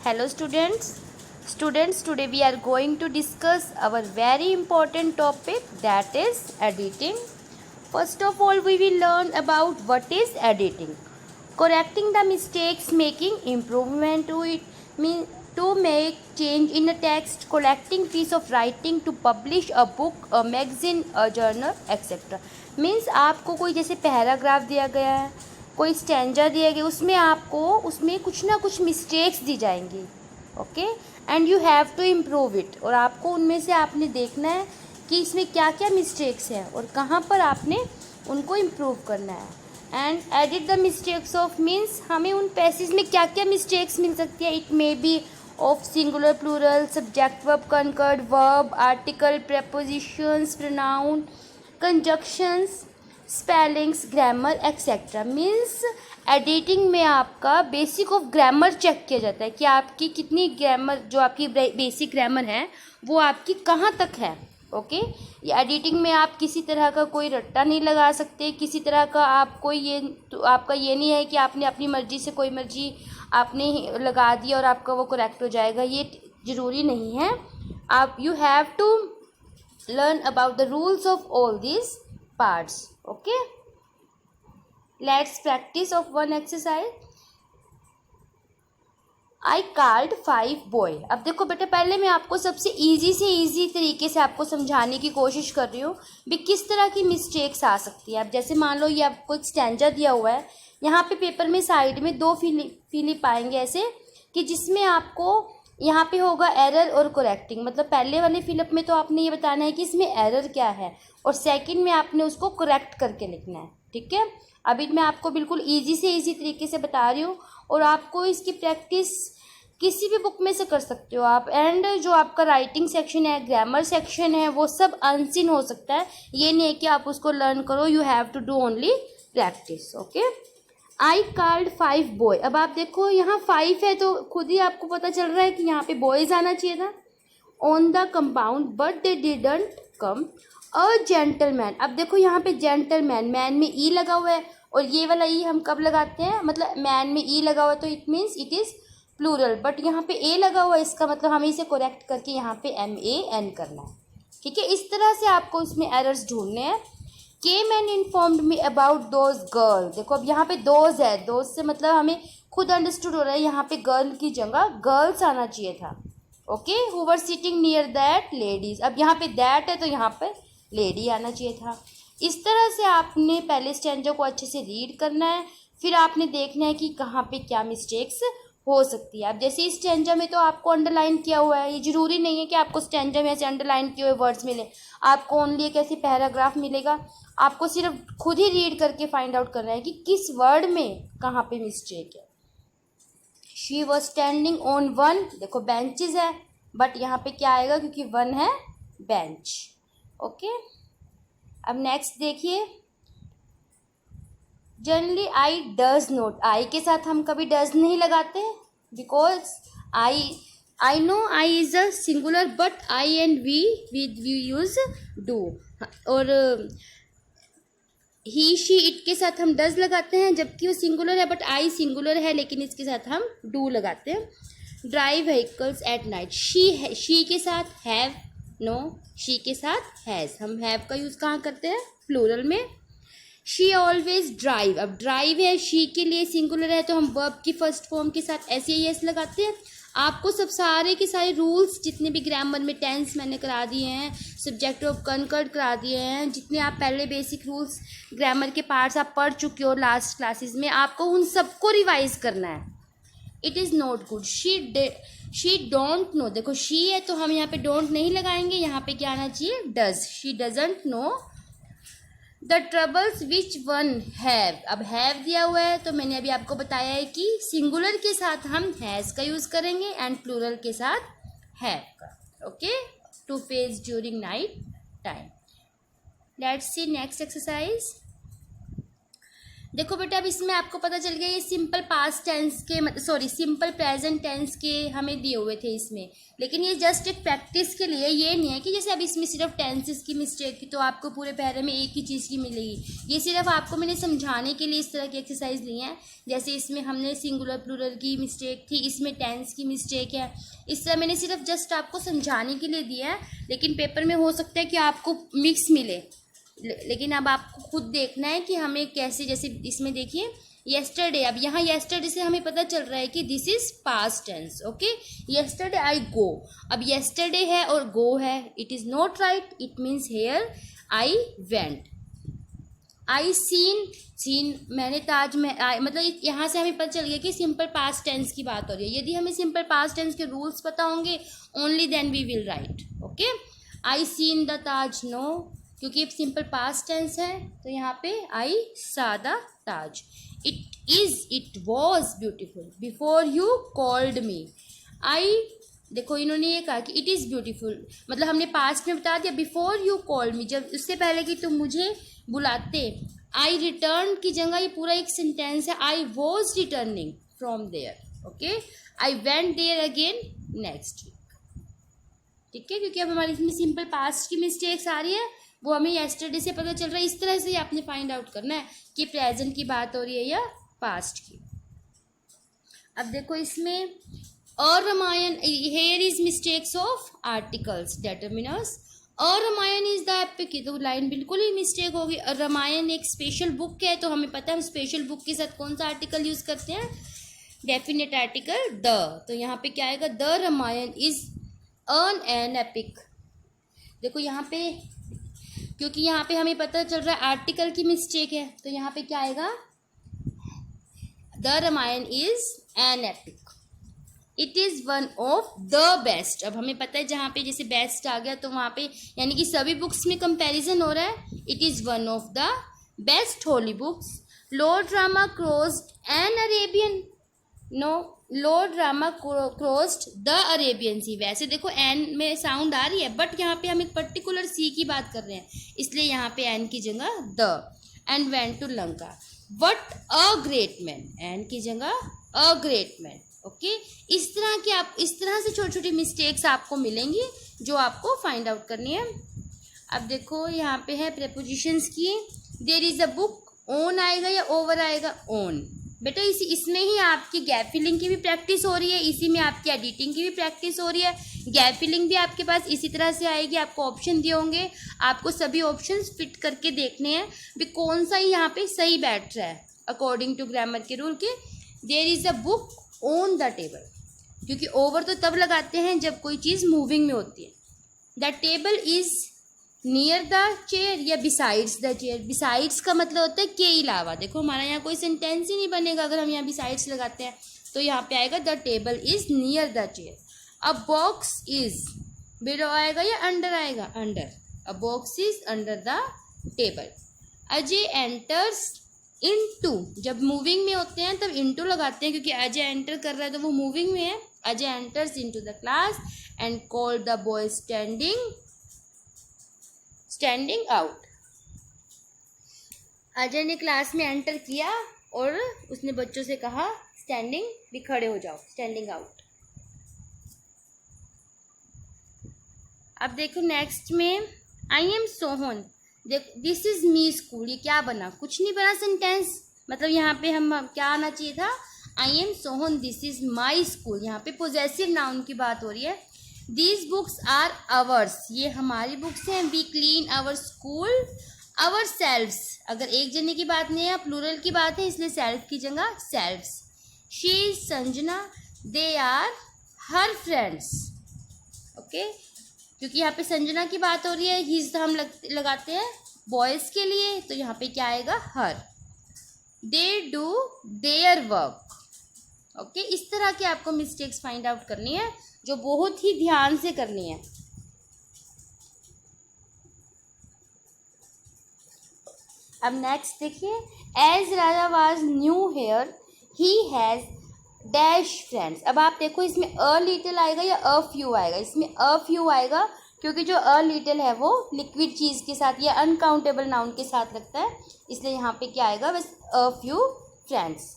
Hello students, today we are going to discuss our very important topic, that is editing. First of all, we will learn about what is editing. Correcting the mistakes, making improvement to it, mean to make change in a text, collecting piece of writing, to publish a book, a magazine, a journal, etc. Means आपको कोई जैसे paragraph दिया गया है, कोई stanza दिया गया, उसमें आपको उसमें कुछ ना कुछ मिस्टेक्स दी जाएंगी, okay, and you have to improve it. और आपको उनमें से आपने देखना है कि इसमें क्या क्या मिस्टेक्स हैं और कहाँ पर आपने उनको इम्प्रूव करना है. And edit the mistakes of means हमें उन पैसेज में क्या क्या मिस्टेक्स मिल सकती है. It may be of singular, plural, subject, verb, concord, verb, article, prepositions, pronoun, conjunctions, spellings, grammar etcetera. Means editing में आपका बेसिक ऑफ ग्रामर चेक किया जाता है कि आपकी कितनी ग्रामर, जो आपकी बेसिक ग्रामर है वो आपकी कहाँ तक है. ओके, ये एडिटिंग में आप किसी तरह का कोई रट्टा नहीं लगा सकते, किसी तरह का आपको ये तो आपका ये नहीं है कि आपने अपनी मर्जी से कोई मर्जी आपने लगा दिया और आपका वो करेक्ट हो जाएगा, ये ज़रूरी नहीं है. आप you have to learn about the rules of all these parts. Okay, let's practice of one exercise. I called 5 boy. अब देखो बेटा, पहले मैं आपको सबसे इजी से इजी तरीके से आपको समझाने की कोशिश कर रही हूँ भी किस तरह की मिस्टेक्स आ सकती है. अब जैसे मान लो ये आपको एक स्टैंजा दिया हुआ है, यहाँ पे पेपर में साइड में 2 फिलिप आएंगे ऐसे कि जिसमें आपको यहाँ पे होगा एरर और करेक्टिंग. मतलब पहले वाले फिलअप में तो आपने ये बताना है कि इसमें एरर क्या है और सेकंड में आपने उसको करेक्ट करके लिखना है. ठीक है, अभी मैं आपको बिल्कुल इजी से इजी तरीके से बता रही हूँ और आपको इसकी प्रैक्टिस किसी भी बुक में से कर सकते हो आप. एंड जो आपका राइटिंग सेक्शन है, ग्रामर सेक्शन है, वो सब अनसीन हो सकता है. ये नहीं है कि आप उसको लर्न करो, you have to do only practice. Okay, I called 5 boy. अब आप देखो यहाँ 5 है तो खुद ही आपको पता चल रहा है कि यहाँ पे बॉयज़ आना चाहिए था. On the compound but they didn't come a gentleman. अब देखो यहाँ पे जेंटलमैन, मैन में ई लगा हुआ है और ये वाला ई हम कब लगाते हैं, मतलब मैन में ई लगा हुआ है तो it means it is plural, but यहाँ पे ए लगा हुआ है, इसका मतलब हमें इसे करेक्ट करके यहाँ पे MAN करना है. ठीक है, इस तरह से आपको इसमें एरर्स ढूंढने हैं. Came and informed me about those girl. देखो अब यहाँ पे दोज है, दोज से मतलब हमें खुद अंडरस्टूड हो रहा है, यहाँ पे गर्ल की जगह गर्ल्स आना चाहिए था. Okay, who were sitting near that ladies. अब यहाँ पे दैट है तो यहाँ पे लेडी आना चाहिए था. इस तरह से आपने पहले स्टैंजा को अच्छे से रीड करना है, फिर आपने देखना है कि कहाँ पे क्या मिस्टेक्स हो सकती है. अब जैसे इस स्टैंजा में तो आपको अंडरलाइन किया हुआ है, ये ज़रूरी नहीं है कि आपको स्टैंजा में ऐसे अंडरलाइन किए हुए वर्ड्स मिले. आपको ओनली एक ऐसी पैराग्राफ मिलेगा, आपको सिर्फ खुद ही रीड करके फाइंड आउट करना है कि किस वर्ड में कहाँ पे मिस्टेक है. She was standing on 1. देखो बेंचेज है बट यहाँ पे क्या आएगा क्योंकि 1 है बेंच. ओके, अब नेक्स्ट देखिए. Generally I does not. I के साथ हम कभी डज नहीं लगाते because I know I is a singular but I and we use do. और ही शी इट के साथ हम डज लगाते हैं जबकि वो सिंगुलर है, बट आई सिंगुलर है लेकिन इसके साथ हम डू लगाते हैं. Drive vehicles at night. She के साथ हैव, नो, शी के साथ हैज़. हम हैव का यूज़ कहाँ करते हैं, प्लूरल में. She always drive. अब ड्राइव है, शी के लिए सिंगुलर है तो हम वर्ब की फर्स्ट फॉर्म के साथ SAES लगाते हैं. आपको सब सारे के सारे रूल्स जितने भी ग्रामर में टेंस मैंने करा दिए हैं, सब्जेक्ट ऑफ कंकर्ड करा दिए हैं, जितने आप पहले बेसिक रूल्स ग्रामर के पार्ट्स आप पढ़ चुके हो लास्ट क्लासेस में, आपको उन सबको रिवाइज करना है. It is not good. She don't know. देखो शी है तो हम यहाँ पे डोंट नहीं लगाएंगे, यहाँ पे क्या आना चाहिए, does. She doesn't know the troubles which one have. अब हैव दिया हुआ है तो मैंने अभी आपको बताया है कि सिंगुलर के साथ हम हैज़ का यूज़ करेंगे एंड प्लूरल के साथ हैव का. Okay, to face during night time. Let's see next exercise. देखो बेटा, अब इसमें आपको पता चल गया ये सिंपल पास्ट टेंस के सॉरी सिंपल प्रेजेंट टेंस के हमें दिए हुए थे इसमें, लेकिन ये जस्ट एक प्रैक्टिस के लिए, ये नहीं है कि जैसे अब इसमें सिर्फ टेंसेस की मिस्टेक थी तो आपको पूरे पैरे में एक ही चीज़ की मिलेगी। ये सिर्फ आपको मैंने समझाने के लिए इस तरह की एक्सरसाइज ली है। जैसे इसमें हमने सिंगुलर प्लूरल की मिस्टेक थी, इसमें टेंस की मिस्टेक है, इस तरह मैंने सिर्फ जस्ट आपको समझाने के लिए दिया है। लेकिन पेपर में हो सकता है कि आपको मिक्स मिले, लेकिन अब आपको खुद देखना है कि हमें कैसे, जैसे इसमें देखिए येस्टरडे, अब यहाँ येस्टरडे से हमें पता चल रहा है कि this is past tense. Okay, yesterday I go, अब येस्टरडे है और गो है, it is not right, it means here I went. I seen मैंने ताज में, मतलब यहाँ से हमें पता चल गया कि सिंपल पास्ट टेंस की बात हो रही है। यदि हमें सिंपल पास्ट टेंस के रूल्स पता होंगे only then we will write. Okay, I seen the Taj, no, क्योंकि अब सिंपल पास्ट टेंस है तो यहाँ पे I saw the Taj. It was beautiful before you called me. I, देखो इन्होंने ये कहा कि इट इज़ ब्यूटिफुल, मतलब हमने पास्ट में बता दिया बिफोर यू कॉल्ड मी, जब उससे पहले कि तुम मुझे बुलाते। आई रिटर्न की जगह ये पूरा एक सेंटेंस है, I was returning from there. Okay, I went there again next week. ठीक है, क्योंकि अब हमारे इसमें सिंपल पास्ट की मिस्टेक्स आ रही है, वो हमें येस्टरडे से पता चल रहा है। इस तरह से आपने फाइंड आउट करना है कि प्रेजेंट की बात हो रही है या पास्ट की। अब देखो इसमें और Ramayan, here is mistakes of articles determiners, और रामायण इज द एपिक, की तो लाइन बिल्कुल ही मिस्टेक होगी। और रामायण एक स्पेशल बुक है, तो हमें पता है हम स्पेशल बुक के साथ कौन सा आर्टिकल यूज करते हैं, डेफिनेट आर्टिकल द। तो यहाँ पे क्या आएगा, the Ramayana is an epic. देखो यहाँ पे, क्योंकि यहाँ पे हमें पता चल रहा है आर्टिकल की मिस्टेक है, तो यहाँ पे क्या आएगा, the Ramayana is an epic, it is one of the best. अब हमें पता है जहाँ पे जैसे बेस्ट आ गया तो वहाँ पे यानी कि सभी बुक्स में कंपैरिजन हो रहा है। It is one of the best holy books. Lord Rama crossed an Arabian, no, Lord Rama crossed the Arabian Sea. वैसे देखो एन में साउंड आ रही है, बट यहाँ पे हम एक पर्टिकुलर सी की बात कर रहे हैं, इसलिए यहाँ पे एन की जगह the. And went to Lanka, what a great man, an की जगह अ ग्रेट मैन। ओके, इस तरह से छोटी छोटी मिस्टेक्स आपको मिलेंगी जो आपको फाइंड आउट करनी है। अब देखो यहाँ पे है प्रेपोजिशंस की, there is a book, on आएगा या ओवर आएगा, ओन। बेटा इसमें ही आपकी गैप फिलिंग की भी प्रैक्टिस हो रही है, इसी में आपकी एडिटिंग की भी प्रैक्टिस हो रही है। गैप फिलिंग भी आपके पास इसी तरह से आएगी, आपको ऑप्शन दिए होंगे, आपको सभी ऑप्शंस फिट करके देखने हैं भी कौन सा ही यहाँ पे सही बैठ रहा है अकॉर्डिंग टू ग्रामर के रूल के। There is a book on the table, क्योंकि ओवर तो तब लगाते हैं जब कोई चीज़ मूविंग में होती है। The table is near the chair या बिसाइड्स द चेयर, बिसाइड्स का मतलब होता है के अलावा। देखो हमारा यहाँ कोई सेंटेंस ही नहीं बनेगा अगर हम यहाँ बिसाइड्स लगाते हैं, तो यहाँ पे आएगा the table is near the chair. A box is below आएगा या अंडर आएगा, under. A box is under the table. Ajay enters into, जब मूविंग में होते हैं तब इनटू लगाते हैं क्योंकि अजय एंटर कर रहा है तो वो मूविंग में है। Ajay enters into the class and call the boy standing out. Ajay ने क्लास में एंटर किया और उसने बच्चों से कहा स्टैंडिंग, भी खड़े हो जाओ, स्टैंडिंग आउट। अब देखो नेक्स्ट में आई एम सोहन, देखो दिस इज मी स्कूल, ये क्या बना, कुछ नहीं बना सेंटेंस, मतलब यहाँ पे हम क्या आना चाहिए था, I am Sohan this is my school. यहाँ पे पोजेसिव नाउन की बात हो रही है। दीज बुक्स आर अवर्स, ये हमारी बुक्स हैं। We clean our school ourselves, अगर एक जने की बात नहीं है प्लूरल की बात है इसलिए सेल्फ की जगह selves. She is Sanjana, they are her friends. Okay, क्योंकि यहाँ पे संजना की बात हो रही है, हिज हम लगाते हैं बॉयज़ के लिए, तो यहाँ पे क्या आएगा her. They do their work. Okay, इस तरह के आपको मिस्टेक्स फाइंड आउट करनी है जो बहुत ही ध्यान से करनी है। अब नेक्स्ट देखिए, as Raja was new here he has dash friends. अब आप देखो इसमें अ लिटिल आएगा या अ फ्यू आएगा, इसमें अ फ्यू आएगा क्योंकि जो अ लिटिल है वो लिक्विड चीज़ के साथ या अनकाउंटेबल नाउन के साथ लगता है, इसलिए यहाँ पे क्या आएगा, बस a few friends.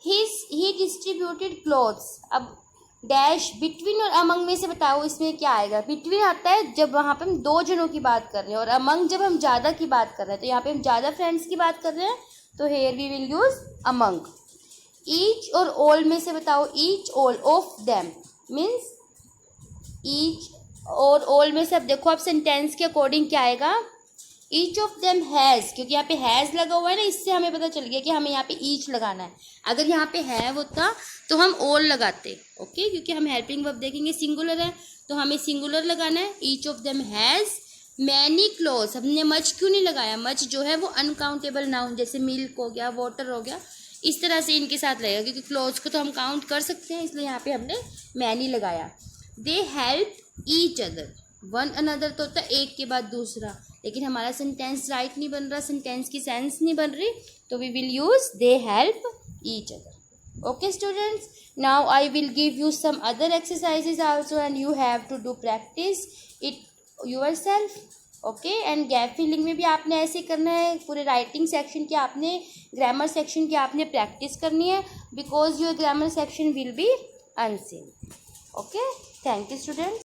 He distributed clothes. अब डैश बिटवीन और अमंग में से बताओ इसमें क्या आएगा। बिटवीन आता है जब वहाँ पे हम दो जनों की बात कर रहे हैं, और अमंग जब हम ज़्यादा की बात कर रहे हैं। तो यहाँ पे हम ज़्यादा फ्रेंड्स की बात कर रहे हैं, तो here we will use among. Each और ऑल में से बताओ, each all of them means each और ऑल में से। अब देखो आप सेंटेंस के अकॉर्डिंग क्या आएगा, ईच ऑफ देम हैज़, क्योंकि यहाँ पे हैज़ लगा हुआ है ना, इससे हमें पता चल गया कि हमें यहाँ पे ईच लगाना है। अगर यहाँ पे हैव होता तो हम ऑल लगाते, ओके, क्योंकि हम हेल्पिंग वर्ब देखेंगे सिंगुलर है तो हमें सिंगुलर लगाना है। Each of them has many clothes. हमने मच क्यों नहीं लगाया, मच जो है वो अनकाउंटेबल नाउन, जैसे मिल्क हो गया, वाटर हो गया, इस तरह से इनके साथ लगेगा, क्योंकि क्लोथ्स को तो हम काउंट कर सकते हैं, इसलिए यहाँ पे हमने मैनी लगाया। दे help each other. One another तो होता है एक के बाद दूसरा, लेकिन हमारा सेंटेंस राइट नहीं बन रहा, सेंटेंस की सेंस नहीं बन रही, तो we will use they help each other. Okay students, now I will give you some other exercises also and you have to do practice it yourself. Okay, and gap filling में भी आपने ऐसे करना है, पूरे राइटिंग सेक्शन की आपने, grammar section की आपने प्रैक्टिस करनी है, because your grammar section will be unseen. Okay, thank you students.